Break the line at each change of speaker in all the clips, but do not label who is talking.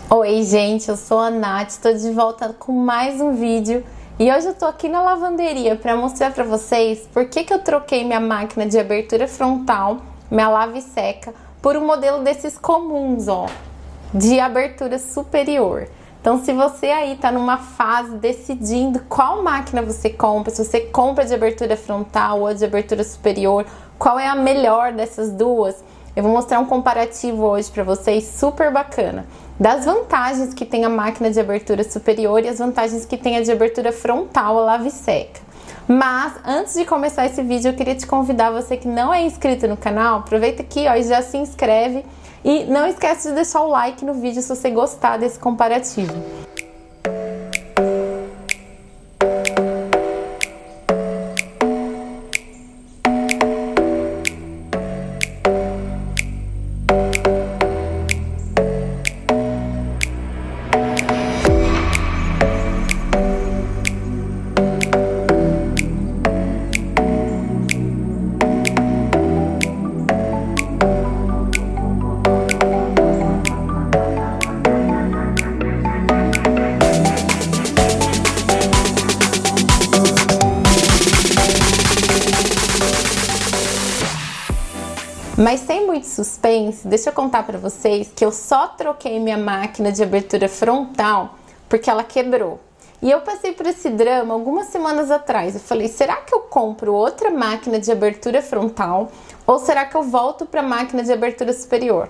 Oi gente, eu sou a Nath, estou de volta com mais um vídeo e hoje eu tô aqui na lavanderia para mostrar para vocês por que eu troquei minha máquina de abertura frontal, minha lava e seca, por um modelo desses comuns, ó, de abertura superior. Então se você aí tá numa fase decidindo qual máquina você compra, se você compra de abertura frontal ou de abertura superior, qual é a melhor dessas duas, eu vou mostrar um comparativo hoje para vocês super bacana, das vantagens que tem a máquina de abertura superior e as vantagens que tem a de abertura frontal, a lava e seca. Mas antes de começar esse vídeo, eu queria te convidar, você que não é inscrito no canal, aproveita aqui, ó, e já se inscreve e não esquece de deixar o like no vídeo se você gostar desse comparativo. Mas sem muito suspense, deixa eu contar pra vocês que eu só troquei minha máquina de abertura frontal porque ela quebrou. E eu passei por esse drama algumas semanas atrás. Eu falei, será que eu compro outra máquina de abertura frontal ou será que eu volto pra máquina de abertura superior?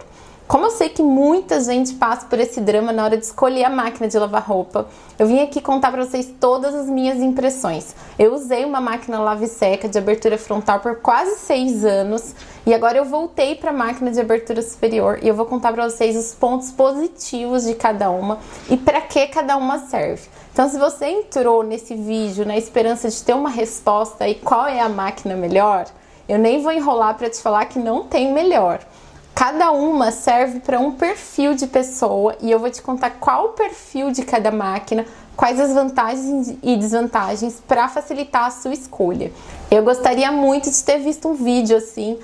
Como eu sei que muita gente passa por esse drama na hora de escolher a máquina de lavar roupa, eu vim aqui contar pra vocês todas as minhas impressões. Eu usei uma máquina lava e seca de abertura frontal por quase 6 anos e agora eu voltei pra máquina de abertura superior e eu vou contar pra vocês os pontos positivos de cada uma e pra que cada uma serve. Então se você entrou nesse vídeo na esperança de ter uma resposta e qual é a máquina melhor, eu nem vou enrolar pra te falar que não tem melhor. Cada uma serve para um perfil de pessoa e eu vou te contar qual o perfil de cada máquina, quais as vantagens e desvantagens para facilitar a sua escolha. Eu gostaria muito de ter visto um vídeo assim,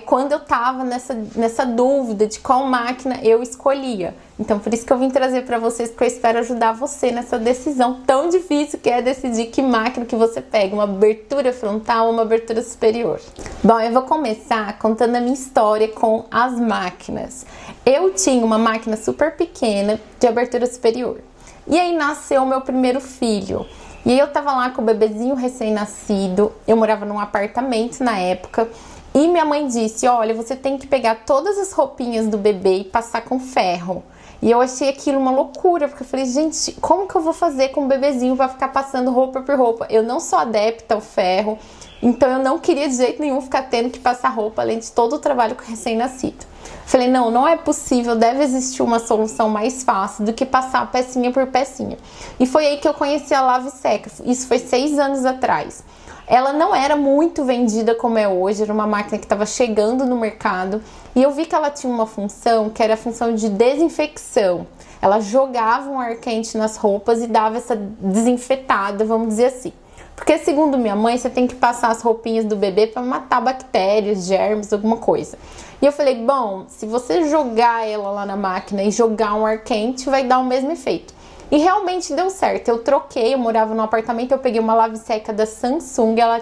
quando eu tava nessa dúvida de qual máquina eu escolhia. Então por isso que eu vim trazer para vocês, porque eu espero ajudar você nessa decisão tão difícil que é decidir que máquina que você pega, uma abertura frontal ou uma abertura superior. Bom, eu vou começar contando a minha história com as máquinas. Eu tinha uma máquina super pequena de abertura superior. E aí nasceu o meu primeiro filho. E aí eu tava lá com o bebezinho recém-nascido, eu morava num apartamento na época, e minha mãe disse, olha, você tem que pegar todas as roupinhas do bebê e passar com ferro. E eu achei aquilo uma loucura, porque eu falei, gente, como que eu vou fazer com o bebezinho pra ficar passando roupa por roupa? Eu não sou adepta ao ferro, então eu não queria de jeito nenhum ficar tendo que passar roupa, além de todo o trabalho com recém-nascido. Falei, não é possível, deve existir uma solução mais fácil do que passar pecinha por pecinha. E foi aí que eu conheci a lava e seca, isso foi 6 anos atrás. Ela não era muito vendida como é hoje, era uma máquina que estava chegando no mercado e eu vi que ela tinha uma função que era a função de desinfecção. Ela jogava um ar quente nas roupas e dava essa desinfetada, vamos dizer assim. Porque segundo minha mãe, você tem que passar as roupinhas do bebê para matar bactérias, germes, alguma coisa. E eu falei, bom, se você jogar ela lá na máquina e jogar um ar quente, vai dar o mesmo efeito. E realmente deu certo, eu troquei, eu morava num apartamento, eu peguei uma lava e seca da Samsung, ela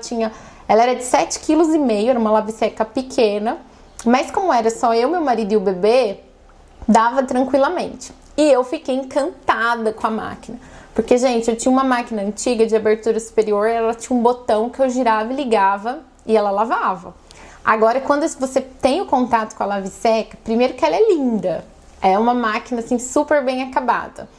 era de 7,5 kg, era uma lava e seca pequena, mas como era só eu, meu marido e o bebê, dava tranquilamente. E eu fiquei encantada com a máquina, porque, gente, eu tinha uma máquina antiga de abertura superior, ela tinha um botão que eu girava e ligava e ela lavava. Agora, quando você tem o contato com a lava e seca, primeiro que ela é linda, é uma máquina assim super bem acabada.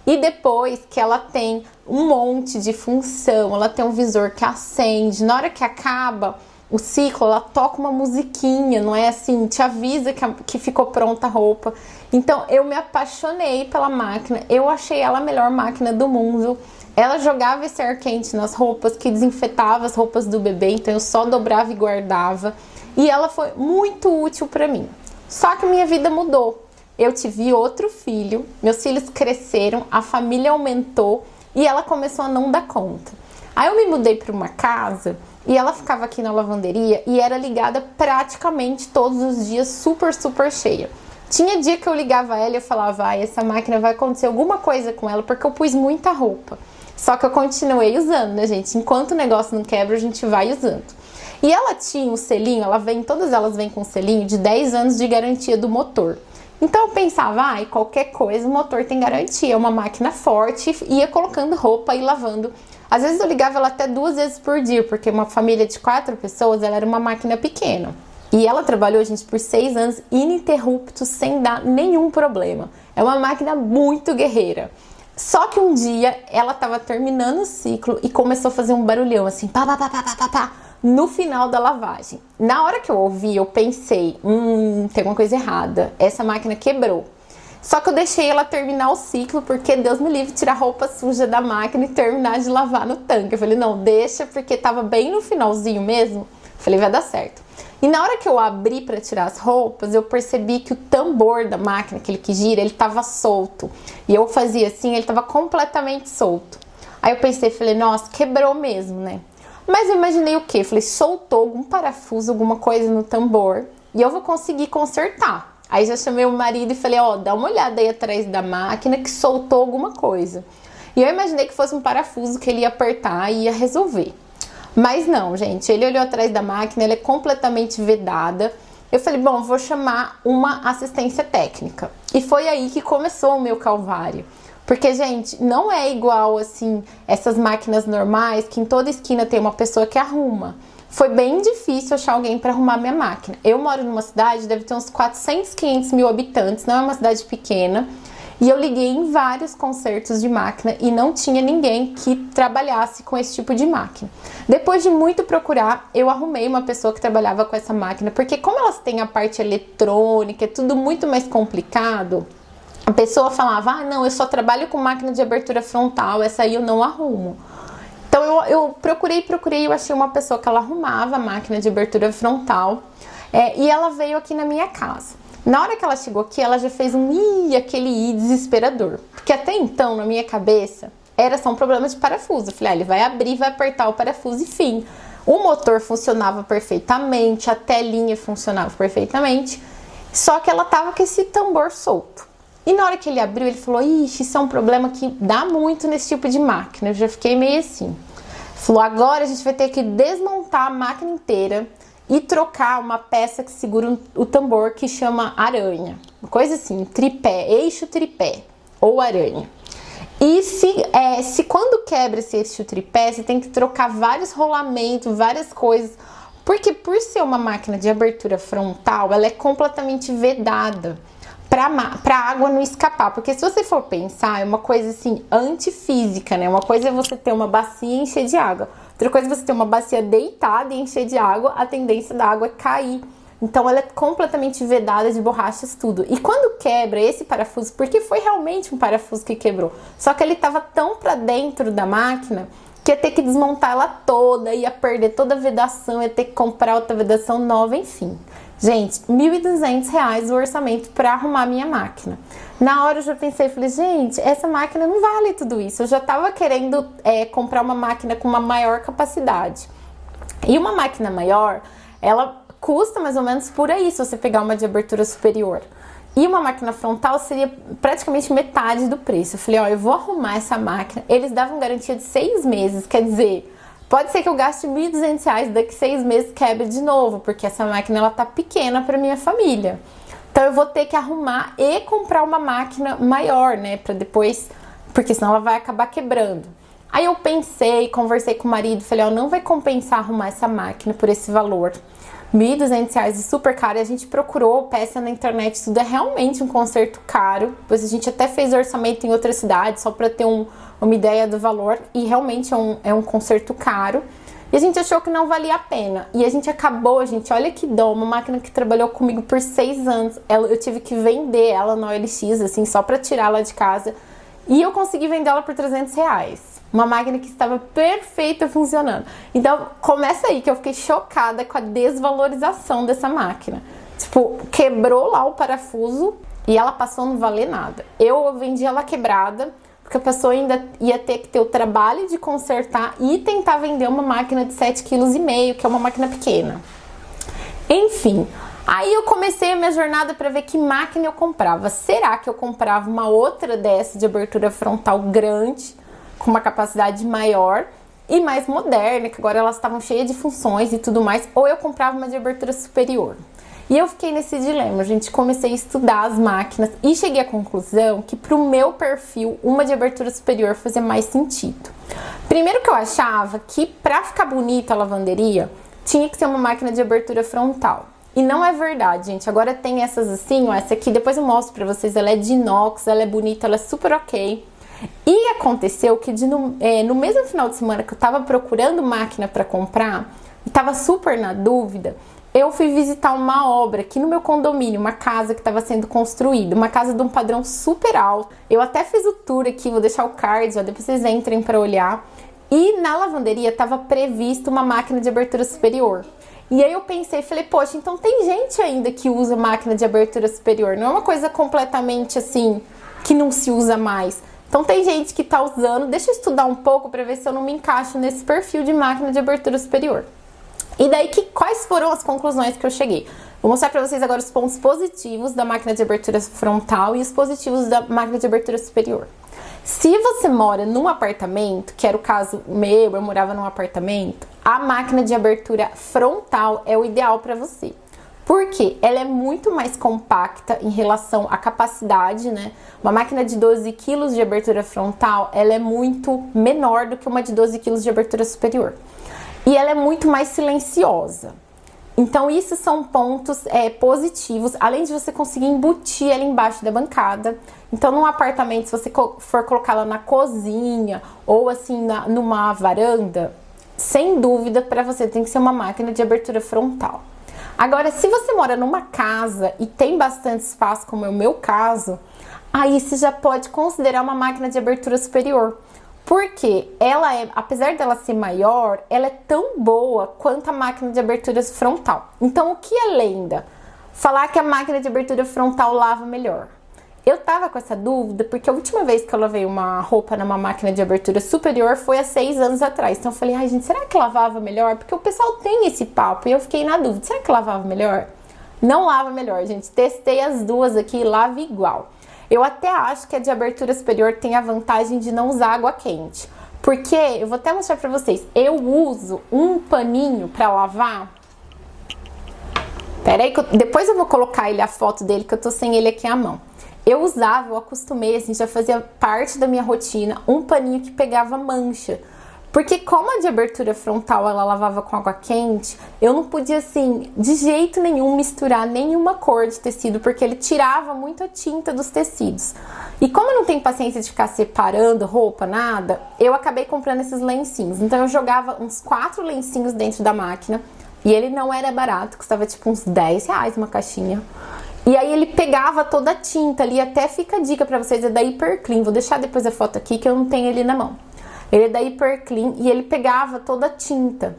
E depois que ela tem um monte de função, ela tem um visor que acende, na hora que acaba o ciclo, ela toca uma musiquinha, não é assim, te avisa que ficou pronta a roupa. Então eu me apaixonei pela máquina, eu achei ela a melhor máquina do mundo. Ela jogava esse ar quente nas roupas, que desinfetava as roupas do bebê, então eu só dobrava e guardava. E ela foi muito útil para mim. Só que minha vida mudou. Eu tive outro filho, meus filhos cresceram, a família aumentou e ela começou a não dar conta. Aí eu me mudei para uma casa e ela ficava aqui na lavanderia e era ligada praticamente todos os dias, super cheia. Tinha dia que eu ligava ela e eu falava, ai, essa máquina vai acontecer alguma coisa com ela, porque eu pus muita roupa. Só que eu continuei usando, né, gente? Enquanto o negócio não quebra, a gente vai usando. E ela tinha um selinho, todas elas vêm com um selinho de 10 anos de garantia do motor. Então eu pensava, ai, qualquer coisa, o motor tem garantia, é uma máquina forte, e ia colocando roupa e lavando. Às vezes eu ligava ela até 2 vezes por dia, porque uma família de 4 pessoas, ela era uma máquina pequena. E ela trabalhou, gente, por 6 anos ininterruptos, sem dar nenhum problema. É uma máquina muito guerreira. Só que um dia ela tava terminando o ciclo e começou a fazer um barulhão assim, pá, pá, pá, pá, pá, pá, no final da lavagem. Na hora que eu ouvi, eu pensei, tem uma coisa errada, essa máquina quebrou. Só que eu deixei ela terminar o ciclo, porque Deus me livre tirar roupa suja da máquina e terminar de lavar no tanque. Eu falei, não, deixa, porque tava bem no finalzinho mesmo. Falei, vai dar certo. E na hora que eu abri para tirar as roupas, eu percebi que o tambor da máquina, aquele que gira, ele tava solto. E eu fazia assim, ele tava completamente solto. Aí eu pensei, falei, nossa, quebrou mesmo, né? Mas eu imaginei o quê? Falei, soltou algum parafuso, alguma coisa no tambor, e eu vou conseguir consertar. Aí já chamei o marido e falei, ó, dá uma olhada aí atrás da máquina que soltou alguma coisa. E eu imaginei que fosse um parafuso que ele ia apertar e ia resolver. Mas não, gente, ele olhou atrás da máquina, ela é completamente vedada. Eu falei, bom, vou chamar uma assistência técnica. E foi aí que começou o meu calvário. Porque, gente, não é igual, assim, essas máquinas normais, que em toda esquina tem uma pessoa que arruma. Foi bem difícil achar alguém para arrumar minha máquina. Eu moro numa cidade, deve ter uns 400, 500 mil habitantes, não é uma cidade pequena. E eu liguei em vários consertos de máquina e não tinha ninguém que trabalhasse com esse tipo de máquina. Depois de muito procurar, eu arrumei uma pessoa que trabalhava com essa máquina, porque como elas têm a parte eletrônica, é tudo muito mais complicado, a pessoa falava, ah, não, eu só trabalho com máquina de abertura frontal, essa aí eu não arrumo. Então eu procurei, eu achei uma pessoa que ela arrumava a máquina de abertura frontal, e ela veio aqui na minha casa. Na hora que ela chegou aqui, ela já fez aquele desesperador. Porque até então, na minha cabeça, era só um problema de parafuso. Eu falei, ele vai abrir, vai apertar o parafuso e fim. O motor funcionava perfeitamente, a telinha funcionava perfeitamente, só que ela tava com esse tambor solto. E na hora que ele abriu, ele falou, ixi, isso é um problema que dá muito nesse tipo de máquina. Eu já fiquei meio assim. Ele falou, agora a gente vai ter que desmontar a máquina inteira e trocar uma peça que segura o tambor, que chama aranha. Uma coisa assim, tripé, eixo tripé ou aranha. E se quando quebra esse eixo tripé, você tem que trocar vários rolamentos, várias coisas. Porque por ser uma máquina de abertura frontal, ela é completamente vedada para a água não escapar. Porque se você for pensar, é uma coisa assim, antifísica, né? Uma coisa é você ter uma bacia e encher de água. Outra coisa é você ter uma bacia deitada e encher de água, a tendência da água é cair. Então ela é completamente vedada de borrachas, tudo. E quando quebra esse parafuso, porque foi realmente um parafuso que quebrou, só que ele estava tão para dentro da máquina que ia ter que desmontar ela toda, ia perder toda a vedação, ia ter que comprar outra vedação nova, enfim. Gente, R$ 1.200 o orçamento para arrumar a minha máquina. Na hora eu já pensei, falei, gente, essa máquina não vale tudo isso. Eu já tava querendo comprar uma máquina com uma maior capacidade. E uma máquina maior, ela custa mais ou menos por aí, se você pegar uma de abertura superior. E uma máquina frontal seria praticamente metade do preço. Eu falei, ó, eu vou arrumar essa máquina. Eles davam garantia de 6 meses, quer dizer, pode ser que eu gaste R$ 1.200, daqui 6 meses quebre de novo, porque essa máquina ela tá pequena para minha família. Então eu vou ter que arrumar e comprar uma máquina maior, né, para depois, porque senão ela vai acabar quebrando. Aí eu pensei, conversei com o marido, falei, ó, não vai compensar arrumar essa máquina por esse valor. R$ 1.200 é super caro, e a gente procurou peça na internet, tudo é realmente um conserto caro, pois a gente até fez orçamento em outra cidade, só para ter uma ideia do valor, e realmente é um conserto caro, e a gente achou que não valia a pena, e a gente acabou, gente, olha que dó, uma máquina que trabalhou comigo por 6 anos, eu tive que vender ela na OLX, assim, só para tirar ela de casa, e eu consegui vender ela por R$ 300. Uma máquina que estava perfeita funcionando. Então, começa aí que eu fiquei chocada com a desvalorização dessa máquina. Tipo, quebrou lá o parafuso e ela passou a não valer nada. Eu vendi ela quebrada, porque a pessoa ainda ia ter que ter o trabalho de consertar e tentar vender uma máquina de 7,5 kg, que é uma máquina pequena. Enfim, Aí eu comecei a minha jornada para ver que máquina eu comprava. Será que eu comprava uma outra dessa de abertura frontal grande, com uma capacidade maior e mais moderna, que agora elas estavam cheias de funções e tudo mais, ou eu comprava uma de abertura superior? E eu fiquei nesse dilema, gente. Comecei a estudar as máquinas e cheguei à conclusão que pro meu perfil, uma de abertura superior fazia mais sentido. Primeiro que eu achava que pra ficar bonita a lavanderia, tinha que ser uma máquina de abertura frontal. E não é verdade, gente. Agora tem essas assim, ó, essa aqui depois eu mostro pra vocês, ela é de inox, ela é bonita, ela é super ok. E aconteceu que no mesmo final de semana que eu tava procurando máquina pra comprar, e tava super na dúvida, eu fui visitar uma obra aqui no meu condomínio, uma casa que estava sendo construída, uma casa de um padrão super alto. Eu até fiz o tour aqui, vou deixar o card, ó, depois vocês entrem para olhar. E na lavanderia estava prevista uma máquina de abertura superior. E aí eu pensei, falei, poxa, então tem gente ainda que usa máquina de abertura superior, não é uma coisa completamente assim, que não se usa mais. Então tem gente que tá usando, deixa eu estudar um pouco para ver se eu não me encaixo nesse perfil de máquina de abertura superior. E daí, quais foram as conclusões que eu cheguei? Vou mostrar para vocês agora os pontos positivos da máquina de abertura frontal e os positivos da máquina de abertura superior. Se você mora num apartamento, que era o caso meu, eu morava num apartamento, a máquina de abertura frontal é o ideal para você. Porque ela é muito mais compacta em relação à capacidade, né? Uma máquina de 12 kg de abertura frontal, ela é muito menor do que uma de 12 kg de abertura superior. E ela é muito mais silenciosa. Então, isso são pontos positivos, além de você conseguir embutir ela embaixo da bancada. Então, num apartamento, se você for colocá-la na cozinha ou assim numa varanda, sem dúvida, para você tem que ser uma máquina de abertura frontal. Agora, se você mora numa casa e tem bastante espaço, como é o meu caso, aí você já pode considerar uma máquina de abertura superior. Porque ela apesar dela ser maior, ela é tão boa quanto a máquina de abertura frontal. Então, o que é lenda? Falar que a máquina de abertura frontal lava melhor. Eu tava com essa dúvida porque a última vez que eu lavei uma roupa numa máquina de abertura superior foi há 6 anos atrás. Então eu falei, ai gente, será que lavava melhor? Porque o pessoal tem esse papo e eu fiquei na dúvida, será que lavava melhor? Não lava melhor, gente. Testei as duas aqui e lava igual. Eu até acho que a de abertura superior tem a vantagem de não usar água quente. Porque, eu vou até mostrar pra vocês, eu uso um paninho pra lavar. Pera aí, depois eu vou colocar a foto dele, que eu tô sem ele aqui à mão. Eu acostumei, assim, já fazia parte da minha rotina, um paninho que pegava mancha. Porque como a de abertura frontal ela lavava com água quente, eu não podia, assim, de jeito nenhum misturar nenhuma cor de tecido, porque ele tirava muito a tinta dos tecidos. E como eu não tenho paciência de ficar separando roupa, nada, eu acabei comprando esses lencinhos. Então eu jogava uns 4 lencinhos dentro da máquina, e ele não era barato, custava tipo uns 10 reais uma caixinha. E aí ele pegava toda a tinta ali, até fica a dica pra vocês, é da Hiperclean. Vou deixar depois a foto aqui que eu não tenho ele na mão. Ele é da Hiperclean e ele pegava toda a tinta.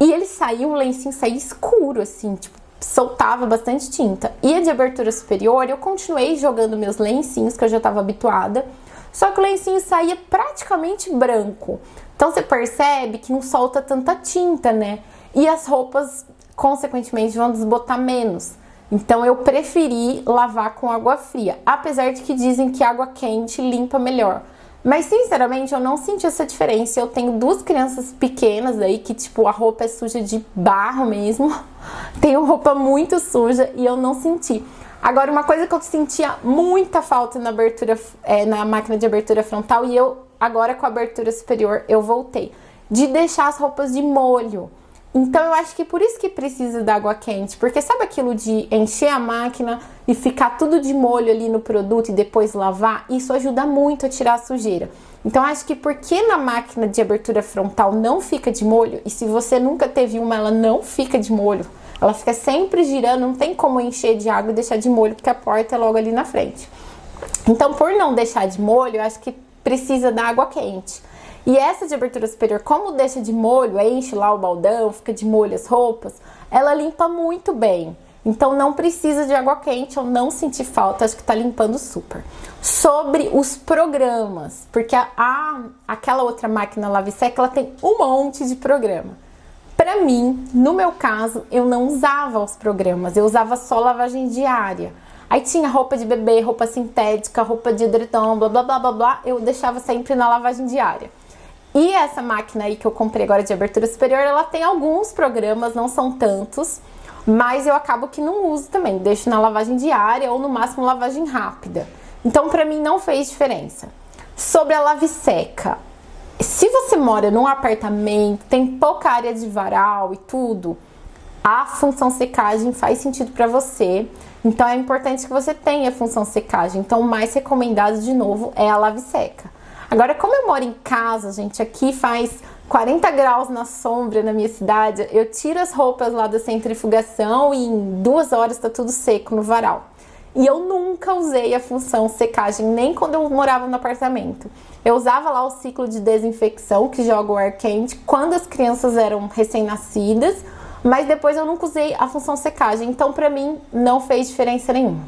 E ele saía, um lencinho saía escuro, assim, tipo, soltava bastante tinta. E a de abertura superior, eu continuei jogando meus lencinhos, que eu já estava habituada. Só que o lencinho saía praticamente branco. Então você percebe que não solta tanta tinta, né? E as roupas, consequentemente, vão desbotar menos. Então eu preferi lavar com água fria. Apesar de que dizem que água quente limpa melhor. Mas, sinceramente, eu não senti essa diferença. Eu tenho 2 crianças pequenas aí que, tipo, a roupa é suja de barro mesmo. Tenho roupa muito suja e eu não senti. Agora, uma coisa que eu sentia muita falta na abertura, na máquina de abertura frontal, e eu, agora com a abertura superior, eu voltei. De deixar as roupas de molho. Então, eu acho que por isso que precisa da água quente. Porque sabe aquilo de encher a máquina e ficar tudo de molho ali no produto e depois lavar? Isso ajuda muito a tirar a sujeira. Então, acho que porque na máquina de abertura frontal não fica de molho, e se você nunca teve uma, ela não fica de molho. Ela fica sempre girando, não tem como encher de água e deixar de molho, porque a porta é logo ali na frente. Então, por não deixar de molho, eu acho que precisa da água quente. E essa de abertura superior, como deixa de molho, enche lá o baldão, fica de molho as roupas, ela limpa muito bem. Então não precisa de água quente, eu não senti falta, acho que tá limpando super. Sobre os programas, porque aquela outra máquina Lave Seca, ela tem um monte de programa. Pra mim, no meu caso, eu não usava os programas, eu usava só lavagem diária. Aí tinha roupa de bebê, roupa sintética, roupa de edredom, blá blá blá blá blá, eu deixava sempre na lavagem diária. E essa máquina aí que eu comprei agora de abertura superior, ela tem alguns programas, não são tantos, mas eu acabo que não uso também, deixo na lavagem diária ou no máximo lavagem rápida. Então pra mim não fez diferença. Sobre a lave-seca, se você mora num apartamento, tem pouca área de varal e tudo, a função secagem faz sentido para você. Então é importante que você tenha a função secagem. Então o mais recomendado, de novo, é a lave-seca. Agora, como eu moro em casa, gente, aqui faz 40 graus na sombra na minha cidade, eu tiro as roupas lá da centrifugação e em 2 horas tá tudo seco no varal. E eu nunca usei a função secagem, nem quando eu morava no apartamento. Eu usava lá o ciclo de desinfecção, que joga o ar quente, quando as crianças eram recém-nascidas, mas depois eu nunca usei a função secagem. Então, pra mim, não fez diferença nenhuma.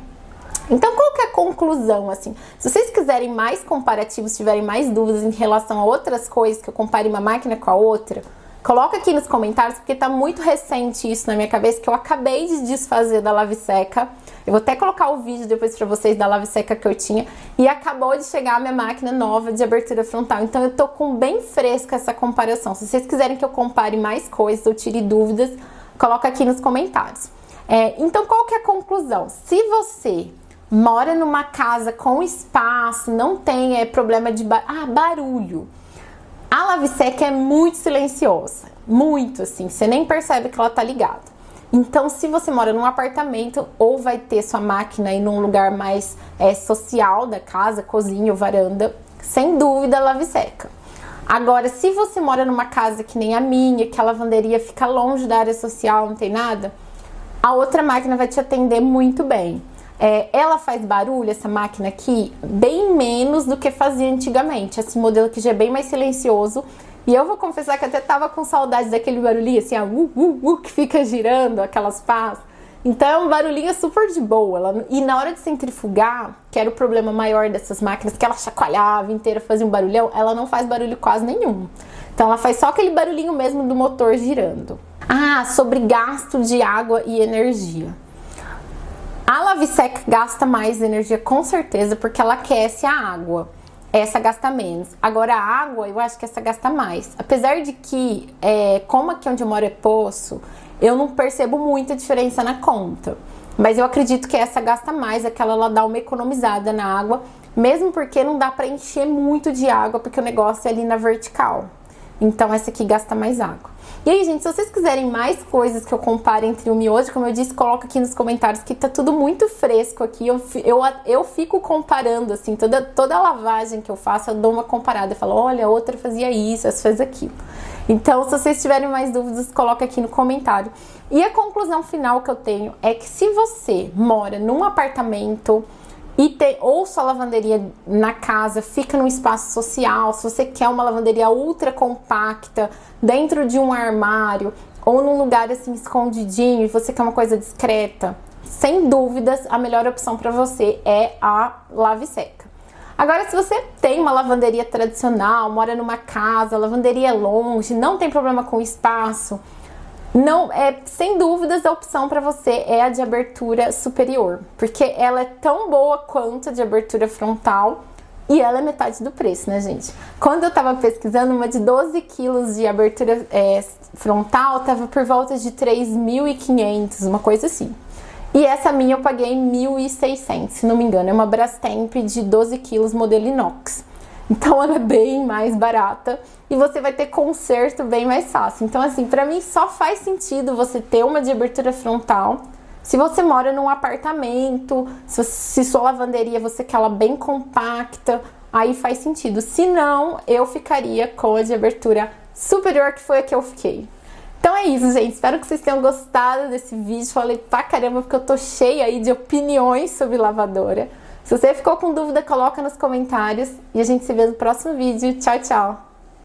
Então, qual que é a conclusão, assim? Se vocês quiserem mais comparativos, tiverem mais dúvidas em relação a outras coisas, que eu compare uma máquina com a outra, coloca aqui nos comentários, porque tá muito recente isso na minha cabeça, que eu acabei de desfazer da lave-seca. Eu vou até colocar o vídeo depois pra vocês da lave-seca que eu tinha. E acabou de chegar a minha máquina nova de abertura frontal. Então eu tô com bem fresca essa comparação. Se vocês quiserem que eu compare mais coisas ou tire dúvidas, coloca aqui nos comentários. Então qual que é a conclusão? Se você mora numa casa com espaço, não tem problema de barulho, a lave-seca é muito silenciosa, muito assim, você nem percebe que ela tá ligada. Então, se você mora num apartamento, ou vai ter sua máquina aí num lugar mais social da casa, cozinha ou varanda, sem dúvida a lave-seca. Agora, se você mora numa casa que nem a minha, que a lavanderia fica longe da área social, não tem nada, a outra máquina vai te atender muito bem. Ela faz barulho, essa máquina aqui, bem menos do que fazia antigamente. Esse modelo aqui já é bem mais silencioso. E eu vou confessar que até tava com saudade daquele barulhinho assim, que fica girando, aquelas pás. Então é um barulhinho super de boa. E na hora de centrifugar, que era o problema maior dessas máquinas, que ela chacoalhava inteira, fazia um barulhão, ela não faz barulho quase nenhum. Então ela faz só aquele barulhinho mesmo do motor girando. Sobre gasto de água e energia. A lave-seca gasta mais energia com certeza, porque ela aquece a água. Essa gasta menos. Agora a água, eu acho que essa gasta mais. Apesar de que, como aqui onde eu moro é poço, eu não percebo muita diferença na conta. Mas eu acredito que essa gasta mais, aquela ela dá uma economizada na água, mesmo porque não dá pra encher muito de água, porque o negócio é ali na vertical. Então essa aqui gasta mais água. E aí, gente, se vocês quiserem mais coisas que eu compare entre uma e outra, como eu disse, coloca aqui nos comentários, que tá tudo muito fresco aqui. Eu fico comparando, assim, toda a lavagem que eu faço, eu dou uma comparada. Eu falo, olha, a outra fazia isso, essa fez aquilo. Então, se vocês tiverem mais dúvidas, coloca aqui no comentário. E a conclusão final que eu tenho é que se você mora num apartamento e tem ou sua lavanderia na casa, fica num espaço social, se você quer uma lavanderia ultra compacta, dentro de um armário, ou num lugar assim escondidinho, e você quer uma coisa discreta, sem dúvidas, a melhor opção para você é a lave-seca. Agora, se você tem uma lavanderia tradicional, mora numa casa, lavanderia longe, não tem problema com espaço, não, sem dúvidas a opção para você é a de abertura superior, porque ela é tão boa quanto a de abertura frontal e ela é metade do preço, né, gente? Quando eu tava pesquisando, uma de 12 quilos de abertura frontal tava por volta de 3.500, uma coisa assim. E essa minha eu paguei 1.600, se não me engano, é uma Brastemp de 12 quilos modelo inox. Então ela é bem mais barata e você vai ter conserto bem mais fácil. Então assim, pra mim só faz sentido você ter uma de abertura frontal se você mora num apartamento, se sua lavanderia você quer ela bem compacta, aí faz sentido. Se não, eu ficaria com a de abertura superior, que foi a que eu fiquei. Então é isso, gente. Espero que vocês tenham gostado desse vídeo. Falei pra caramba porque eu tô cheia aí de opiniões sobre lavadora. Se você ficou com dúvida, coloca nos comentários e a gente se vê no próximo vídeo. Tchau, tchau!